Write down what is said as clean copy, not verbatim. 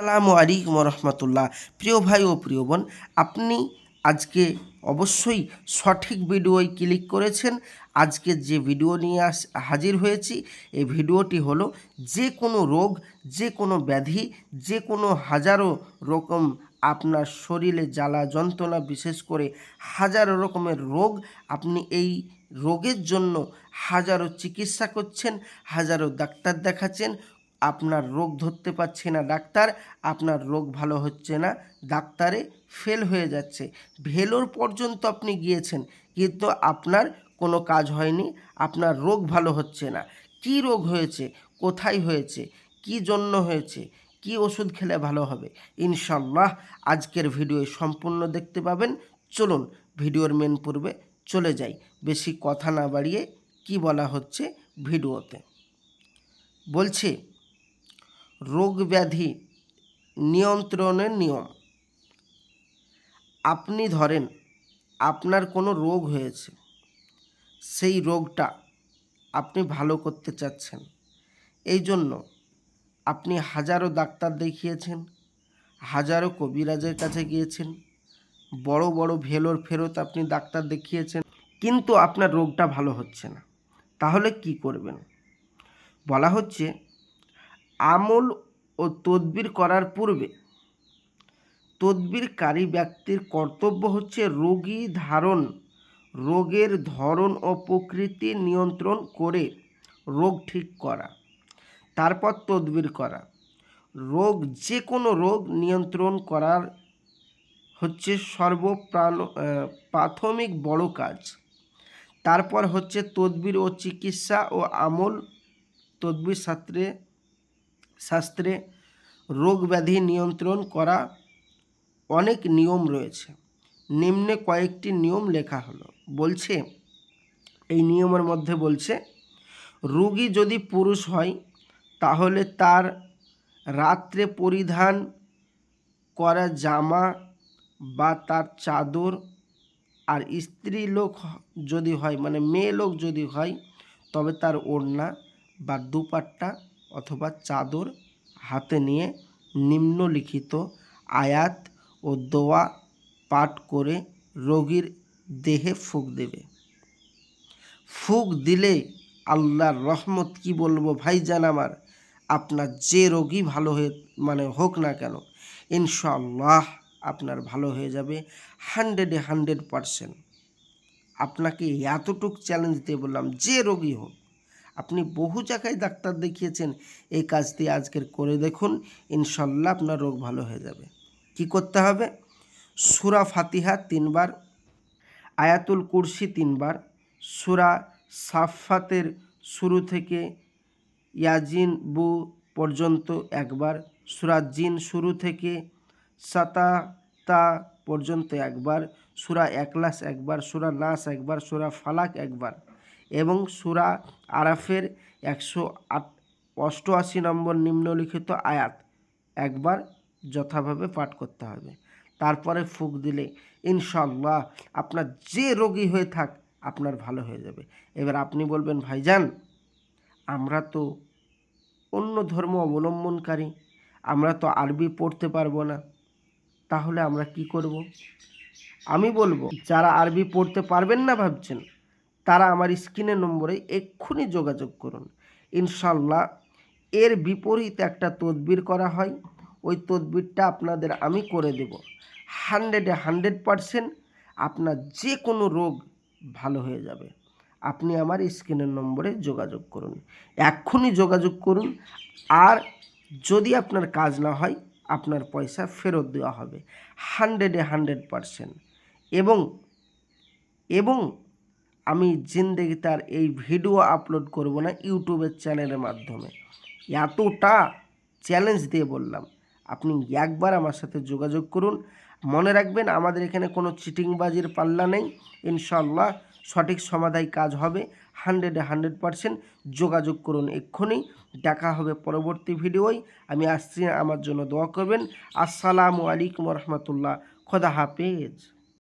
আসসালামু আলাইকুম রহমতুল্লাহ। প্রিয় ভাই ও প্রিয় বোন, আপনি আজকে অবশ্যই সঠিক ভিডিওয় ক্লিক করেছেন। আজকে যে ভিডিও নিয়ে হাজির হয়েছি, এই ভিডিওটি হলো যে কোনো রোগ, যে কোনো ব্যাধি, যে কোনো হাজারো রকম আপনার শরীরে জ্বালা যন্ত্রণা, বিশেষ করে হাজারো রকমের রোগ, আপনি এই রোগের জন্য হাজারো চিকিৎসা করছেন, হাজারো ডাক্তার দেখাচ্ছেন, আপনার রোগ ধরতে পারছে না ডাক্তার, আপনার রোগ ভালো হচ্ছে না, ডাক্তারে ফেল হয়ে যাচ্ছে, ভেলোর পর্যন্ত আপনি গিয়েছেন, কিন্তু আপনার কোনো কাজ হয়নি, আপনার রোগ ভালো হচ্ছে না। কি রোগ হয়েছে, কোথায় হয়েছে, কি জন্য হয়েছে, কি ওষুধ খেলে ভালো হবে, ইনশাল্লাহ আজকের ভিডিও সম্পূর্ণ দেখতে পাবেন। চলুন ভিডিওর মেন পূর্বে চলে যাই, বেশি কথা না বাড়িয়ে কি বলা হচ্ছে ভিডিওতে। বলছে রোগ ব্যাধি নিয়ন্ত্রণের নিয়ম। আপনি ধরেন আপনার কোনো রোগ হয়েছে, সেই রোগটা আপনি ভালো করতে চাচ্ছেন, এই জন্য আপনি হাজারো ডাক্তার দেখিয়েছেন, হাজারো কবিরাজের কাছে গিয়েছেন, বড় বড় ভেলোর ফেরত আপনি ডাক্তার দেখিয়েছেন, কিন্তু আপনার রোগটা ভালো হচ্ছে না। তাহলে কি করবেন? বলা হচ্ছে আমল ও তদবির করার পূর্বে তদবিরকারী ব্যক্তির কর্তব্য হচ্ছে রোগের ধরন ও প্রকৃতি নিয়ন্ত্রণ করে রোগ ঠিক করা, তারপর তদবির করা। যে কোনো রোগ নিয়ন্ত্রণ করার হচ্ছে প্রাথমিক বড় কাজ। তারপর হচ্ছে তদবির ও চিকিৎসা ও আমল। তদবির শাস্ত্রে রোগ ব্যাধি নিয়ন্ত্রণ করা অনেক নিয়ম রয়েছে। নিম্নে কয়েকটি নিয়ম লেখা হলো। বলছে এই নিয়মের মধ্যে বলছে, রোগী যদি পুরুষ হয় তাহলে তার রাত্রে পরিধান করা জামা বা তার চাদর, আর স্ত্রী লোক যদি হয়, মানে মেয়ে লোক যদি হয়, তবে তার ওড়না বা দুপাট্টা অথবা চাদর হাতে নিয়ে নিম্নলিখিত আয়াত ও দোয়া পাঠ করে রোগীর দেহে ফুঁক দেবে। ফুঁক দিলে আল্লাহর রহমত, কি বলবো ভাইজান আমার, আপনার যে রোগী ভালো হয়ে হোক না কেন, ইনশাআল্লাহ আপনার ভালো হয়ে যাবে 100%। আপনাকে এতটুক চ্যালেঞ্জ দিয়ে বললাম, যে রোগী হোক, আপনি বহু জায়গায় ডাক্তার দেখিয়েছেন, এই কাজটি আজকের করে দেখুন, ইনশাল্লাহ আপনার রোগ ভালো হয়ে যাবে। কি করতে হবে? সূরা ফাতিহা 3 বার, আয়াতুল কুরসি 3 বার, সূরা সাফফাতের শুরু থেকে ইয়াজিন বু পর্যন্ত একবার, সূরা জিন শুরু থেকে সাতাতা পর্যন্ত একবার, সূরা ইখলাস একবার, সূরা নাস একবার, সূরা ফালাক একবার, এবং সূরা আরাফের 188 নম্বর নিম্নলিখিত আয়াত একবার যথাভাবে পাঠ করতে হবে। তারপরে ফুঁক দিলে ইনশাআল্লাহ আপনার যে রোগী হয়ে থাক, আপনার ভালো হয়ে যাবে। এবার আপনি বলবেন, ভাইজান আমরা তো অন্য ধর্ম অবলম্বনকারী, আমরা তো আরবি পড়তে পারবো না, তাহলে আমরা কি করব? আমি বলবো, যারা আরবি পড়তে পারবেন না ভাবছেন, তারা আমার স্ক্রিনের নম্বরে এক্ষুনি যোগাযোগ করুন। ইনশাল্লাহ এর বিপরীত একটা তদবির করা হয়, ওই তদবিরটা আপনাদের আমি করে দেব। 100% আপনার যে কোনো রোগ ভালো হয়ে যাবে। আপনি আমার স্ক্রিনের নম্বরে যোগাযোগ করুন, এক্ষুনি যোগাযোগ করুন। আর যদি আপনার কাজ না হয়, আপনার পয়সা ফেরত দেওয়া হবে 100%। এবং আমি জিন্দেগিতে আর এই ভিডিও আপলোড করব না ইউটিউবের চ্যানেলের মাধ্যমে, এতটা চ্যালেঞ্জ দিয়ে বললাম। আপনি একবার আমার সাথে যোগাযোগ করুন। মনে রাখবেন, আমাদের এখানে কোনো চিটিংবাজির পাল্লা নেই, ইনশাল্লাহ সঠিক সমাধায় কাজ হবে 100%। যোগাযোগ করুন এক্ষুনি। দেখা হবে পরবর্তী ভিডিওয়। আমি আসছি, আমার জন্য দোয়া করবেন। আসসালামু আলাইকুম রহমতুল্লাহ। খোদা হাফেজ।